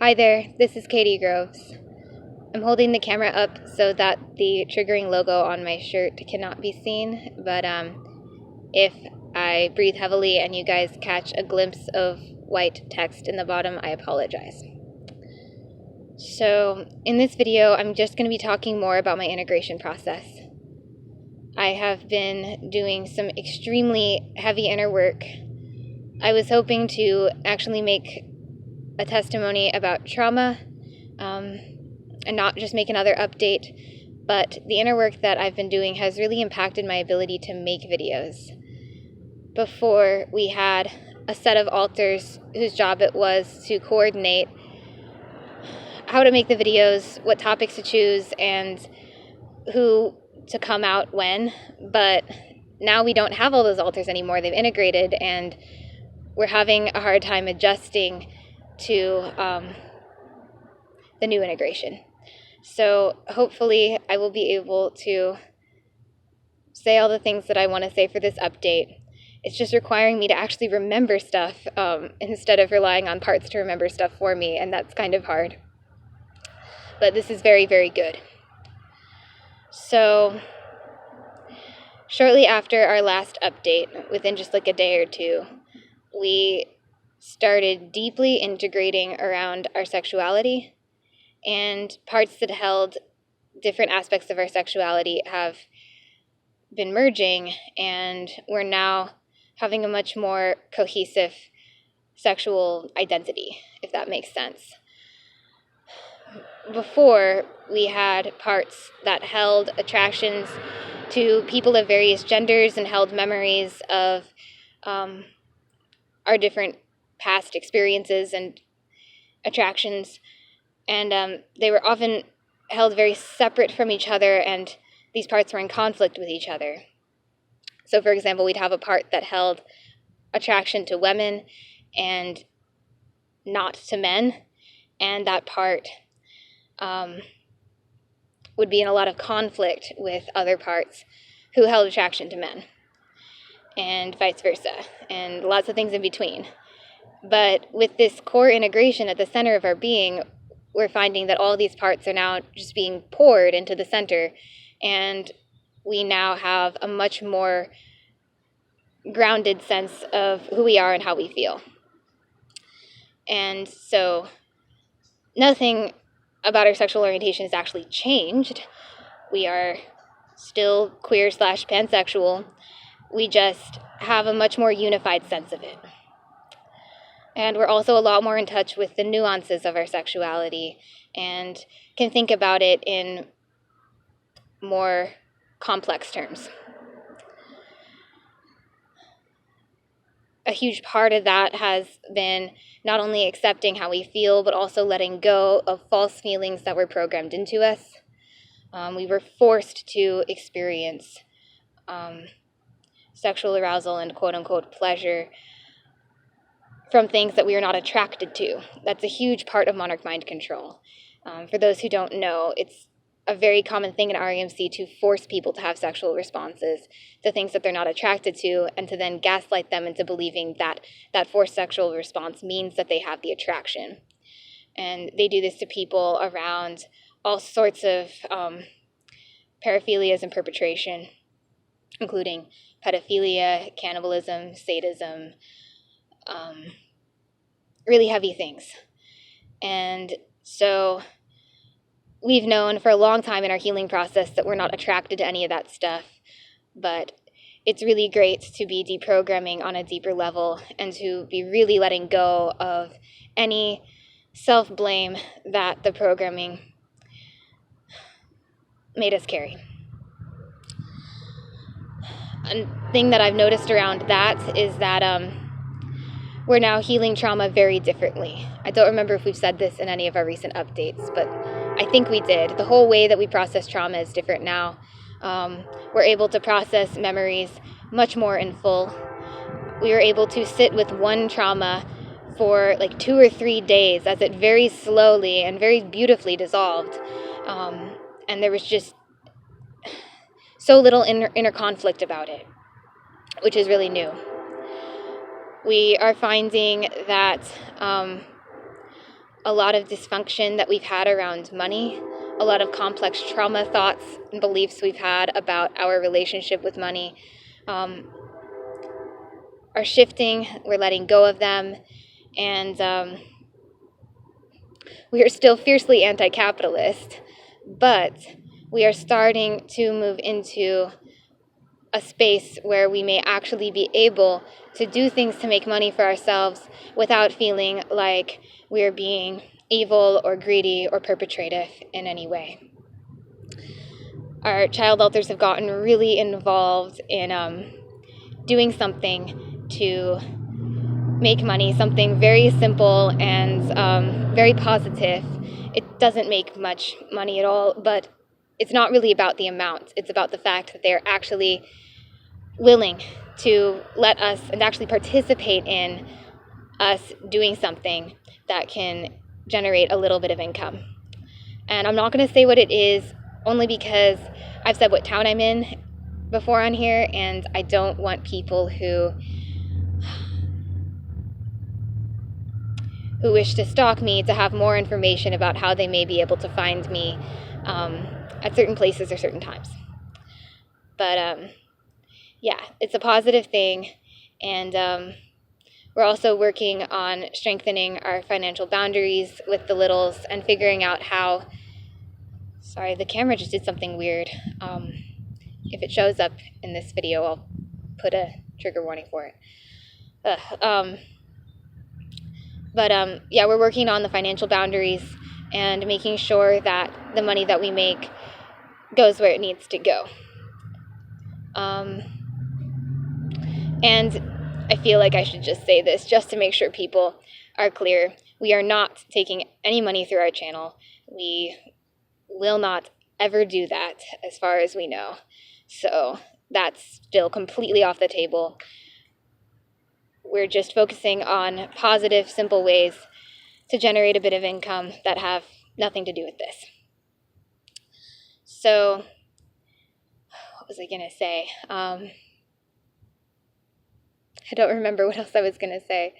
Hi there, this is Katie Groves. I'm holding the camera up so that the triggering logo on my shirt cannot be seen, but if I breathe heavily and you guys catch a glimpse of white text in the bottom, I apologize. So in this video, I'm just going to be talking more about my integration process. I have been doing some extremely heavy inner work. I was hoping to actually make a testimony about trauma and not just make another update, but the inner work that I've been doing has really impacted my ability to make videos. Before, we had a set of alters whose job it was to coordinate how to make the videos, what topics to choose, and who to come out when, but now we don't have all those alters anymore. They've integrated, and we're having a hard time adjusting to the new integration. So hopefully I will be able to say all the things that I want to say for this update. It's just requiring me to actually remember stuff instead of relying on parts to remember stuff for me, and that's kind of hard. But this is very, very good. So shortly after our last update, within just like a day or two, we started deeply integrating around our sexuality, and parts that held different aspects of our sexuality have been merging, and we're now having a much more cohesive sexual identity, if that makes sense. Before, we had parts that held attractions to people of various genders and held memories of our different past experiences and attractions, and they were often held very separate from each other, and these parts were in conflict with each other. So, for example, we'd have a part that held attraction to women and not to men, and that part would be in a lot of conflict with other parts who held attraction to men, and vice versa, and lots of things in between. But with this core integration at the center of our being, we're finding that all these parts are now just being poured into the center, and we now have a much more grounded sense of who we are and how we feel. And so nothing about our sexual orientation has actually changed. We are still queer/pansexual. We just have a much more unified sense of it. And we're also a lot more in touch with the nuances of our sexuality and can think about it in more complex terms. A huge part of that has been not only accepting how we feel, but also letting go of false feelings that were programmed into us. We were forced to experience sexual arousal and quote-unquote pleasure from things that we are not attracted to. That's a huge part of Monarch mind control. For those who don't know, it's a very common thing in REMC to force people to have sexual responses to things that they're not attracted to, and to then gaslight them into believing that that forced sexual response means that they have the attraction. And they do this to people around all sorts of paraphilias and perpetration, including pedophilia, cannibalism, sadism, really heavy things. And so we've known for a long time in our healing process that we're not attracted to any of that stuff, but it's really great to be deprogramming on a deeper level and to be really letting go of any self-blame that the programming made us carry. A thing that I've noticed around that is that we're now healing trauma very differently. I don't remember if we've said this in any of our recent updates, but I think we did. The whole way that we process trauma is different now. We're able to process memories much more in full. We were able to sit with one trauma for like 2 or 3 days as it very slowly and very beautifully dissolved. And there was just so little inner conflict about it, which is really new. We are finding that a lot of dysfunction that we've had around money, a lot of complex trauma thoughts and beliefs we've had about our relationship with money are shifting. We're letting go of them, and we are still fiercely anti-capitalist, but we are starting to move into a space where we may actually be able to do things to make money for ourselves without feeling like we're being evil or greedy or perpetrative in any way. Our child alters have gotten really involved in doing something to make money, something very simple and very positive. It doesn't make much money at all, but it's not really about the amount. It's about the fact that they're actually willing to let us and actually participate in us doing something that can generate a little bit of income. And I'm not going to say what it is, only because I've said what town I'm in before on here, and I don't want people who wish to stalk me to have more information about how they may be able to find me at certain places or certain times. But yeah, it's a positive thing, and we're also working on strengthening our financial boundaries with the littles and figuring out how... Sorry, the camera just did something weird. If it shows up in this video, I'll put a trigger warning for it. Yeah, we're working on the financial boundaries and making sure that the money that we make goes where it needs to go. And I feel like I should just say this just to make sure people are clear. We are not taking any money through our channel. We will not ever do that as far as we know. So that's still completely off the table. We're just focusing on positive, simple ways to generate a bit of income that have nothing to do with this. So, what was I going to say? I don't remember what else I was going to say.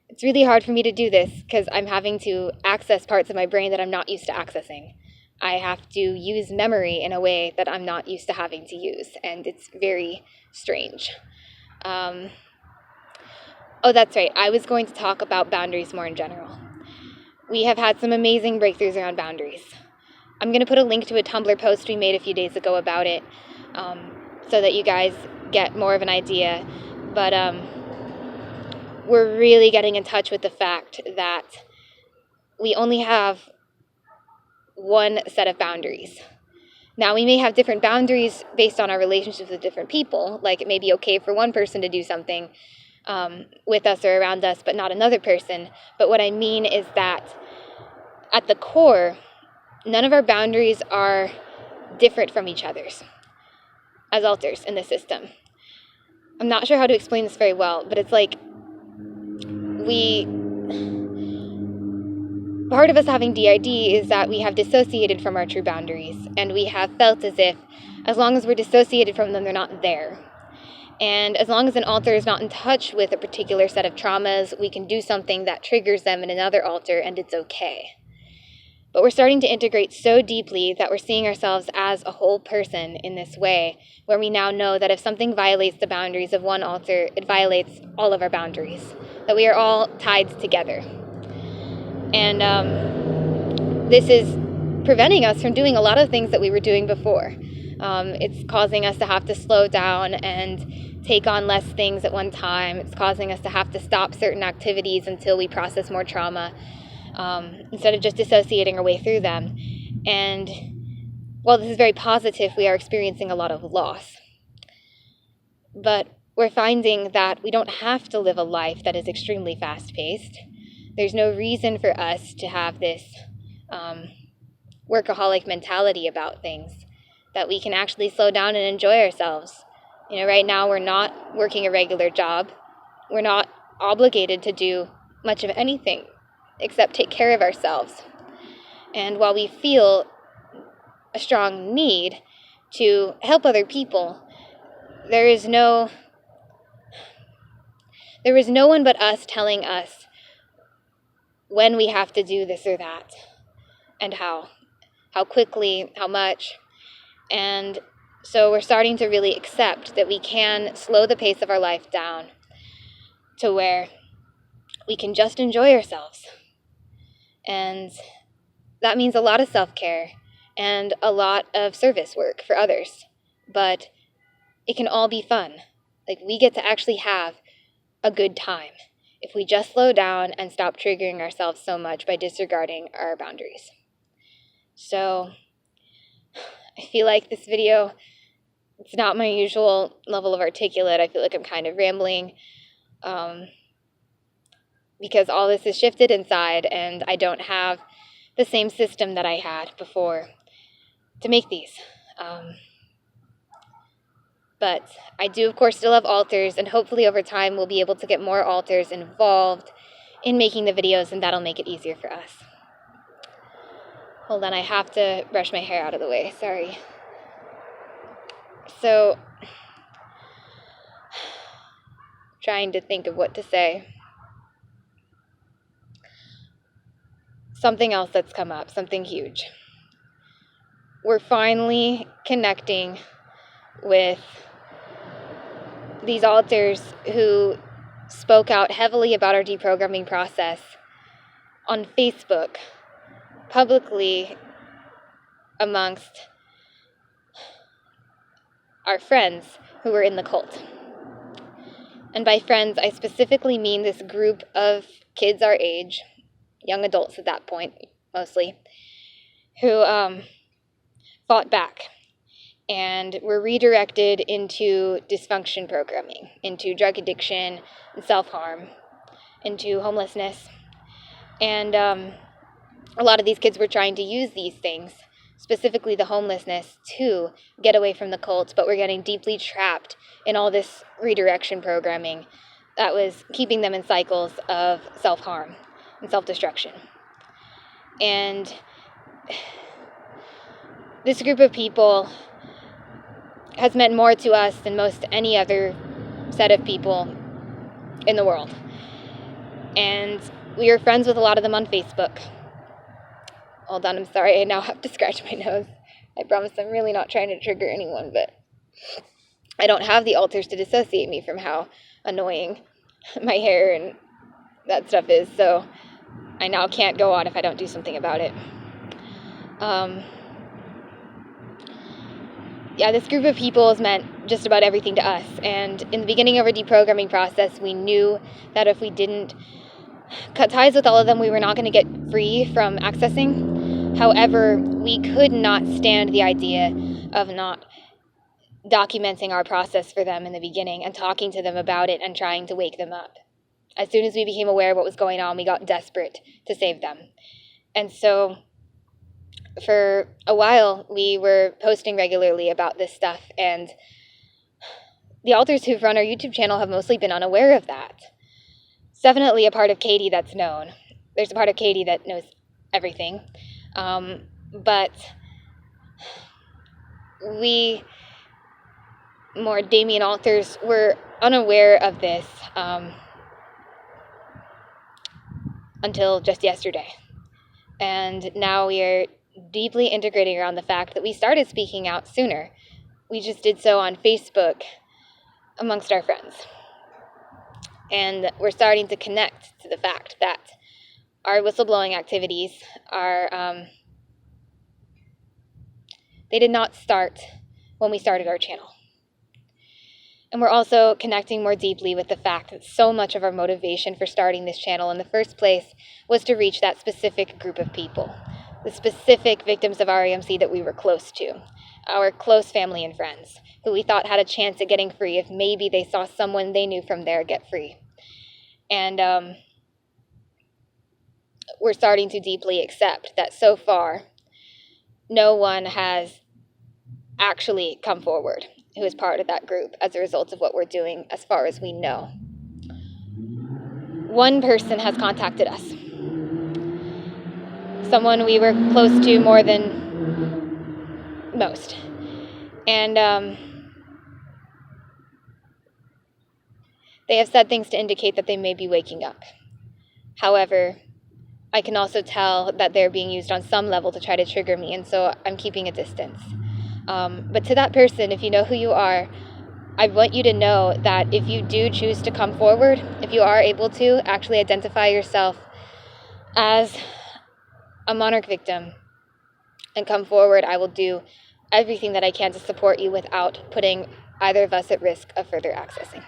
It's really hard for me to do this because I'm having to access parts of my brain that I'm not used to accessing. I have to use memory in a way that I'm not used to having to use, and it's very strange. Oh, that's right. I was going to talk about boundaries more in general. We have had some amazing breakthroughs around boundaries. I'm going to put a link to a Tumblr post we made a few days ago about it, so that you guys get more of an idea. But we're really getting in touch with the fact that we only have one set of boundaries. Now, we may have different boundaries based on our relationships with different people. Like, it may be okay for one person to do something with us or around us, but not another person. But what I mean is that at the core, none of our boundaries are different from each other's as alters in the system. I'm not sure how to explain this very well, but it's like part of us having DID is that we have dissociated from our true boundaries, and we have felt as if as long as we're dissociated from them, they're not there. And as long as an alter is not in touch with a particular set of traumas, we can do something that triggers them in another alter, and it's okay. But we're starting to integrate so deeply that we're seeing ourselves as a whole person in this way, where we now know that if something violates the boundaries of one alter, it violates all of our boundaries, that we are all tied together. And this is preventing us from doing a lot of things that we were doing before. It's causing us to have to slow down and take on less things at one time. It's causing us to have to stop certain activities until we process more trauma, instead of just dissociating our way through them. And while this is very positive, we are experiencing a lot of loss. But we're finding that we don't have to live a life that is extremely fast-paced. There's no reason for us to have this workaholic mentality about things, that we can actually slow down and enjoy ourselves. You know, right now we're not working a regular job. We're not obligated to do much of anything except take care of ourselves. And while we feel a strong need to help other people, there is no one but us telling us when we have to do this or that, and how quickly, how much. And so we're starting to really accept that we can slow the pace of our life down to where we can just enjoy ourselves. And that means a lot of self-care and a lot of service work for others. But it can all be fun. Like, we get to actually have a good time if we just slow down and stop triggering ourselves so much by disregarding our boundaries. So I feel like this video, it's not my usual level of articulate. I feel like I'm kind of rambling because all this is shifted inside, and I don't have the same system that I had before to make these. But I do, of course, still have alters, and hopefully over time we'll be able to get more alters involved in making the videos, and that'll make it easier for us. Hold on, I have to brush my hair out of the way, sorry. So, trying to think of what to say. Something else that's come up, something huge. We're finally connecting with these alters who spoke out heavily about our deprogramming process on Facebook, publicly, amongst our friends who were in the cult. And by friends, I specifically mean this group of kids our age, young adults at that point, mostly, who fought back and were redirected into dysfunction programming, into drug addiction and self-harm, into homelessness. And a lot of these kids were trying to use these things, specifically the homelessness, to get away from the cult, but were getting deeply trapped in all this redirection programming that was keeping them in cycles of self-harm and self-destruction. And this group of people has meant more to us than most any other set of people in the world. And we are friends with a lot of them on Facebook. Hold on, I'm sorry, I now have to scratch my nose. I promise I'm really not trying to trigger anyone, but I don't have the alters to dissociate me from how annoying my hair and that stuff is, so I now can't go on if I don't do something about it. Yeah, this group of people has meant just about everything to us. And in the beginning of our deprogramming process, we knew that if we didn't cut ties with all of them, we were not going to get free from accessing. However, we could not stand the idea of not documenting our process for them in the beginning and talking to them about it and trying to wake them up. As soon as we became aware of what was going on, we got desperate to save them. And so for a while, we were posting regularly about this stuff, and the alters who've run our YouTube channel have mostly been unaware of that. It's definitely a part of Katie that's known. There's a part of Katie that knows everything. But we, more Damien alters, were unaware of this until just yesterday. And now we are deeply integrating around the fact that we started speaking out sooner. We just did so on Facebook amongst our friends. And we're starting to connect to the fact that our whistleblowing activities are, they did not start when we started our channel. And we're also connecting more deeply with the fact that so much of our motivation for starting this channel in the first place was to reach that specific group of people, the specific victims of REMC that we were close to, our close family and friends, who we thought had a chance at getting free if maybe they saw someone they knew from there get free. And we're starting to deeply accept that so far, no one has actually come forward who is part of that group as a result of what we're doing, as far as we know. One person has contacted us. Someone we were close to more than most. And they have said things to indicate that they may be waking up. However, I can also tell that they're being used on some level to try to trigger me, and so I'm keeping a distance. But to that person, if you know who you are, I want you to know that if you do choose to come forward, if you are able to actually identify yourself as a Monarch victim and come forward, I will do everything that I can to support you without putting either of us at risk of further accessing.